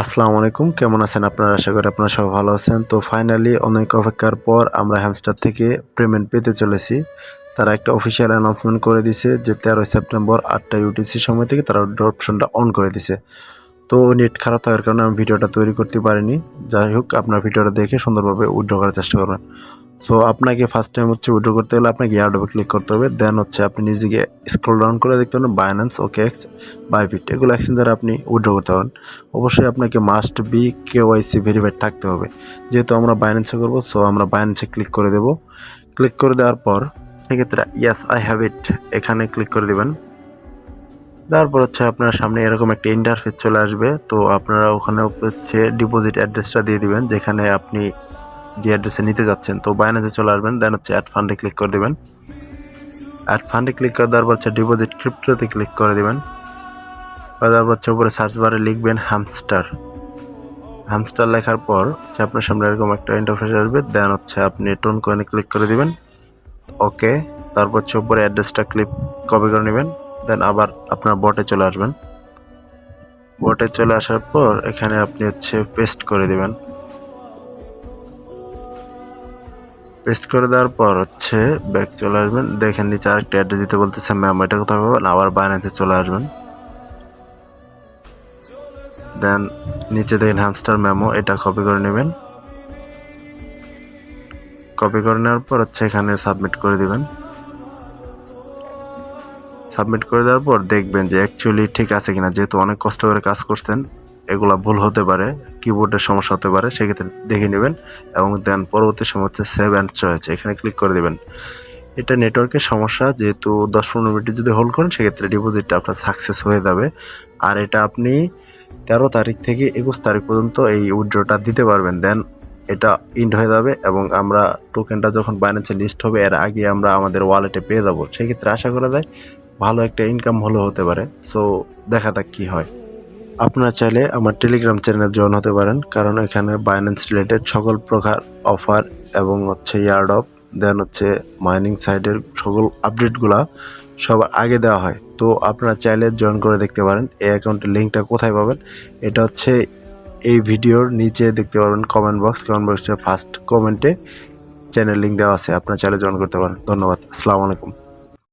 আসসালামু আলাইকুম, কেমন আছেন আপনারা? আশা করি আপনারা সবাই ভালো আছেন। তো ফাইনালি অনেক অপেক্ষার পর আমরা হ্যামস্টার থেকে পেমেন্ট পেতে চলেছি। তারা একটা অফিসিয়াল অ্যানাউন্সমেন্ট করে দিছে যে 13 সেপ্টেম্বর 8টা ইউটিসি সময় থেকে তারা অপশনটা অন করে দিছে। তো নেট খারাপ থাকার কারণে আমি ভিডিওটা তৈরি করতে পারিনি। যাই হোক, আপনার ভিডিওটা দেখে সুন্দরভাবে উইথড্র করার চেষ্টা করবেন। সো আপনাকে ফার্স্ট টাইম উইথড্র করতে হলে আপনাকে এয়ারড্রপে ক্লিক করতে হবে। দেন আপনি নিজেকে স্ক্রল ডাউন করে দেখতে পারেন বাইন্যান্স, ওকেএক্স, বাইবিট, এগুলো এক্সচেঞ্জারে আপনি উইথড্র করতে পারেন। অবশ্যই আপনাকে মাস্ট বি কেওয়াইসি ভেরিফাইড থাকতে হবে। যেহেতু আমরা বাইন্যান্সে করবো, সো আমরা বাইন্যান্সে ক্লিক করে দেব। ক্লিক করে দেওয়ার পর সেক্ষেত্রে ইয়েস আই হ্যাভ ইট এখানে ক্লিক করে দেবেন। তারপর আপনার সামনে এরকম একটা ইন্টারফেস চলে আসবে। তো আপনারা ওখানে ডিপোজিট অ্যাড্রেসটা দিয়ে দিবেন যেখানে আপনি যে অ্যাড্রেসে নিতে যাচ্ছেন। তো বাইন্যান্সে চলে আসবেন, দেন অ্যাড ফান্ডে ক্লিক করে দেবেন। অ্যাড ফান্ডে ক্লিক করে দেওয়ার পর ডিপোজিট ক্রিপ্টোতে ক্লিক করে দেবেন। তারপর উপরে সার্চ বারে লিখবেন হ্যামস্টার। হ্যামস্টার লেখার পর আপনার সামনে এরকম একটা ইন্টারফেস আসবে। দেন আপনি টোন কয়েনে ক্লিক করে দিবেন, ওকে। তারপর উপরে অ্যাড্রেসটা কপি করে নেবেন। দেন আবার আপনার বটে চলে আসবেন। বটে চলে আসার পর এখানে আপনি পেস্ট করে দিবেন। পেস্ট করে দেওয়ার পর ব্যাক চলে আসবেন। দেখেন নিচে আরেকটা অ্যাড্রেস দিতে বলতেছে ম্যাম, এটা কোথায় পাবেন? আবার বাইন্যান্সে চলে আসবেন। দেন নিচে দেখেন হ্যামস্টার মেমো, এটা কপি করে নেবেন। কপি করে নেওয়ার পর এখানে সাবমিট করে দিবেন। সাবমিট করে দেওয়ার পর দেখবেন যে অ্যাকচুয়ালি ঠিক আছে কিনা। যেহেতু অনেক কষ্ট করে কাজ করছেন, এগুলা ভুল হতে পারে, কিবোর্ডের সমস্যা হতে পারে, সেক্ষেত্রে দেখে নেবেন। এবং দেন পরবর্তী সময় সেভ অ্যান্ড চয়েস এখানে ক্লিক করে দেবেন। এটা নেটওয়ার্কের সমস্যা, যেহেতু 10-15 মিনিট যদি হোল্ড করেন সেক্ষেত্রে ডিপোজিটটা আপনার সাকসেস হয়ে যাবে। আর এটা আপনি 13 তারিখ থেকে 21 তারিখ পর্যন্ত এই উইথড্রটা দিতে পারবেন। দেন এটা ইন্ড হয়ে যাবে এবং আমরা টোকেনটা যখন বাইন্যান্সে লিস্ট হবে এর আগে আমরা আমাদের ওয়ালেটে পেয়ে যাবো। সেক্ষেত্রে আশা করা যায় ভালো একটা ইনকাম হতে পারে। সো দেখা যাক কি হয়। আপনারা চাইলে আমার টেলিগ্রাম চ্যানেলে জয়েন হতে পারেন, কারণ এখানে বাইন্যান্স রিলেটেড সকল প্রকার অফার এবং ইয়ারড্রপ, দেন মাইনিং সাইটের সকল আপডেটগুলা সবার আগে দেওয়া হয়। তো আপনারা চাইলে জয়েন করে দেখতে পারেন। এই অ্যাকাউন্টের লিঙ্কটা কোথায় পাবেন? এটা এই ভিডিওর নিচে দেখতে পারবেন কমেন্ট বক্সে ফার্স্ট কমেন্টে চ্যানেল লিঙ্ক দেওয়া আছে। আপনারা চাইলে জয়েন করতে পারেন। ধন্যবাদ। আসসালামু আলাইকুম।